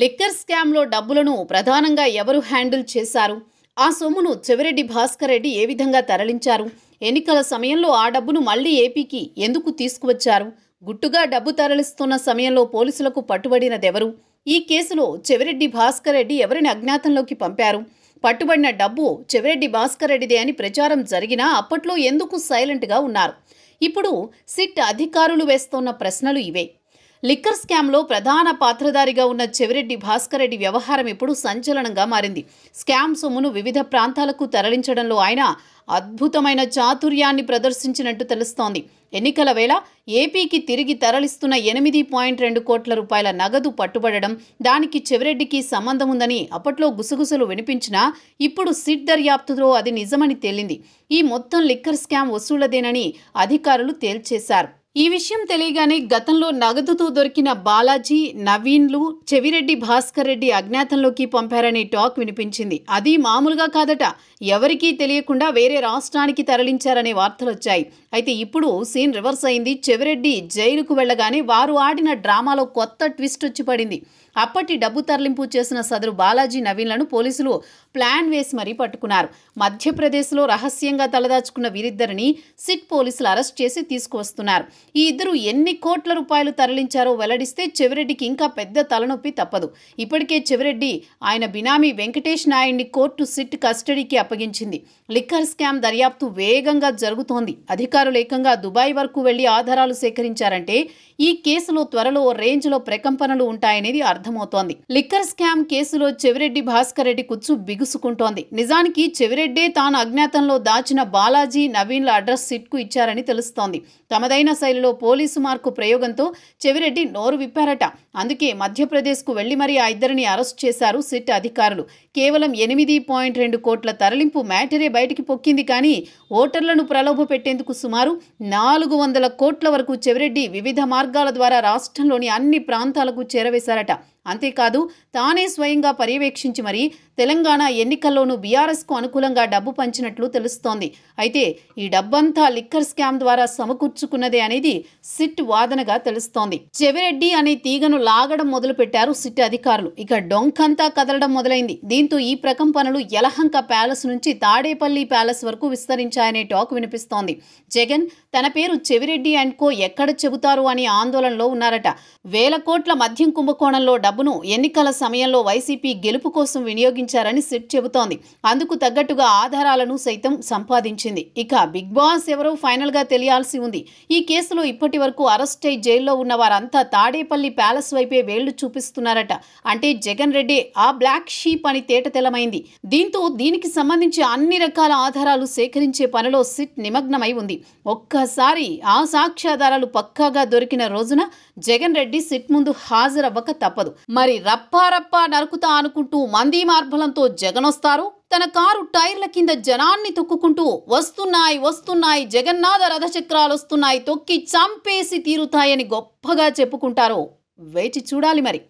Liquor స్కామ్లో డబ్బులను ప్రధానంగా ఎవరు హ్యాండిల్ చేశారు? ఆ సొమ్మును చెవిరెడ్డి భాస్కర్ రెడ్డి ఏ విధంగా తరలించారు? ఎన్నికల సమయంలో ఆ డబ్బును మళ్లీ ఏపీకి ఎందుకు తీసుకువచ్చారు? గుట్టుగా డబ్బు తరలిస్తున్న సమయంలో పోలీసులకు పట్టుబడినదెవరు? ఈ కేసులో చెవిరెడ్డి భాస్కర్ రెడ్డి ఎవరిని అజ్ఞాతంలోకి పంపారు? పట్టుబడిన డబ్బు చెవిరెడ్డి భాస్కర్ రెడ్డిదే అని ప్రచారం జరిగినా అప్పట్లో ఎందుకు సైలెంట్గా ఉన్నారు? ఇప్పుడు సిట్ అధికారులు వేస్తున్న ప్రశ్నలు ఇవే. లిక్కర్ స్కామ్లో ప్రధాన పాత్రధారిగా ఉన్న చెవిరెడ్డి భాస్కర్ రెడ్డి వ్యవహారం ఇప్పుడు సంచలనంగా మారింది. స్కామ్ సొమ్మును వివిధ ప్రాంతాలకు తరలించడంలో ఆయన అద్భుతమైన చాతుర్యాన్ని ప్రదర్శించినట్టు తెలుస్తోంది. ఎన్నికల వేళ ఏపీకి తిరిగి తరలిస్తున్న 8.2 కోట్ల రూపాయల నగదు పట్టుబడడం, దానికి చెవిరెడ్డికి సంబంధం ఉందని అప్పట్లో గుసగుసలు వినిపించినా ఇప్పుడు సిట్ దర్యాప్తులో అది నిజమని తేలింది. ఈ మొత్తం లిక్కర్ స్కామ్ వసూళ్లదేనని అధికారులు తేల్చేశారు. ఈ విషయం తెలియగానే గతంలో నగదుతో దొరికిన బాలాజీ, నవీన్లు చెవిరెడ్డి భాస్కర్ రెడ్డి అజ్ఞాతంలోకి పంపారనే టాక్ వినిపించింది. అది మామూలుగా కాదట, ఎవరికీ తెలియకుండా వేరే రాష్ట్రానికి తరలించారనే వార్తలొచ్చాయి. అయితే ఇప్పుడు సీన్ రివర్స్ అయింది. చెవిరెడ్డి జైలుకు వెళ్లగానే వారు ఆడిన డ్రామాలో కొత్త ట్విస్ట్ వచ్చి పడింది. అప్పటి డబ్బు తరలింపు చేసిన సదరు బాలాజీ, నవీన్లను పోలీసులు ప్లాన్ వేసి మరీ పట్టుకున్నారు. మధ్యప్రదేశ్లో రహస్యంగా తలదాచుకున్న వీరిద్దరిని సిట్ పోలీసులు అరెస్ట్ చేసి తీసుకువస్తున్నారు. ఈ ఇద్దరు ఎన్ని కోట్ల రూపాయలు తరలించారో వెల్లడిస్తే చెవిరెడ్డికి ఇంకా పెద్ద తలనొప్పి తప్పదు. ఇప్పటికే చెవిరెడ్డి ఆయన బినామీ వెంకటేష్ నాయుడిని కోర్టు సిట్ కస్టడీకి అప్పగించింది. లిక్కర్ స్కామ్ దర్యాప్తు వేగంగా జరుగుతోంది. అధికారులు ఏకంగా దుబాయ్ వరకు వెళ్లి ఆధారాలు సేకరించారంటే ఈ కేసులో త్వరలో రేంజ్లో ప్రకంపనలు ఉంటాయనేది అర్థమవుతోంది. లిక్కర్ స్కామ్ కేసులో చెవిరెడ్డి భాస్కర్ రెడ్డి కుచ్చు బిగుసుకుంటోంది. నిజానికి చెవిరెడ్డే తాను అజ్ఞాతంలో దాచిన బాలాజీ, నవీన్ల అడ్రస్ సిట్కు ఇచ్చారని తెలుస్తోంది. తమదైన శైలిలో పోలీసు మార్కు ప్రయోగంతో చెవిరెడ్డి నోరు విప్పారట. అందుకే మధ్యప్రదేశ్కు వెళ్లి మరీ ఆ ఇద్దరిని అరెస్ట్ చేశారు సిట్ అధికారులు. కేవలం 8.2 కోట్ల తరలింపు మ్యాటరే బయటికి పొక్కింది. కానీ ఓటర్లను ప్రలోభ పెట్టేందుకు సుమారు 400 కోట్ల వరకు చెవిరెడ్డి వివిధ మార్గాల ద్వారా రాష్ట్రంలోని అన్ని ప్రాంతాలకు చేరవేశారట. అంతేకాదు తానే స్వయంగా పర్యవేక్షించి మరీ తెలంగాణ ఎన్నికల్లోనూ బీఆర్ఎస్కు అనుకూలంగా డబ్బు పంచినట్లు తెలుస్తోంది. అయితే ఈ డబ్బంతా లిక్కర్ స్కామ్ ద్వారా సమకూర్చుకున్నదే అనేది సిట్ వాదనగా తెలుస్తోంది. చెవిరెడ్డి అనే తీగను లాగడం మొదలుపెట్టారు సిట్ అధికారులు. ఇక డొంకంతా కదలడం మొదలైంది. దీంతో ఈ ప్రకంపనలు యలహంక ప్యాలెస్ నుంచి తాడేపల్లి ప్యాలెస్ వరకు విస్తరించాయనే టాక్ వినిపిస్తోంది. జగన్ తన పేరు చెవిరెడ్డి అండ్ కో ఎక్కడ చెబుతారు అని ఆందోళనలో ఉన్నారట. వేల కోట్ల మద్యం కుంభకోణంలో డబ్బును ఎన్నికల సమయంలో వైసీపీ గెలుపు కోసం వినియోగించారని సిట్ చెబుతోంది. అందుకు తగ్గట్టుగా ఆధారాలను సైతం సంపాదించింది. ఇక బిగ్ బాస్ ఎవరో ఫైనల్ గా తెలియాల్సి ఉంది. ఈ కేసులో ఇప్పటి వరకు అరెస్ట్ అయి జైల్లో ఉన్న వారంతా తాడేపల్లి ప్యాలెస్ వైపే వేళ్లు చూపిస్తున్నారట. అంటే జగన్ రెడ్డి ఆ బ్లాక్ షీప్ అని తేటతెల్లమైంది. దీంతో దీనికి సంబంధించి అన్ని రకాల ఆధారాలు సేకరించే పనిలో సిట్ నిమగ్నమై ఉంది. ఒక్కసారి ఆ సాక్ష్యాధారాలు పక్కాగా దొరికిన రోజున జగన్ రెడ్డి సిట్ ముందు హాజరవ్వక తప్పదు. మరి రప్పా నరుకుతా అనుకుంటూ మంది మార్బలంతో జగనొస్తారు. తన కారు టైర్ల కింద జనాన్ని తొక్కుకుంటూ వస్తున్నాయి జగన్నాథ రథచక్రాలు వస్తున్నాయి, తొక్కి చంపేసి తీరుతాయని గొప్పగా చెప్పుకుంటారో వేచి చూడాలి మరి.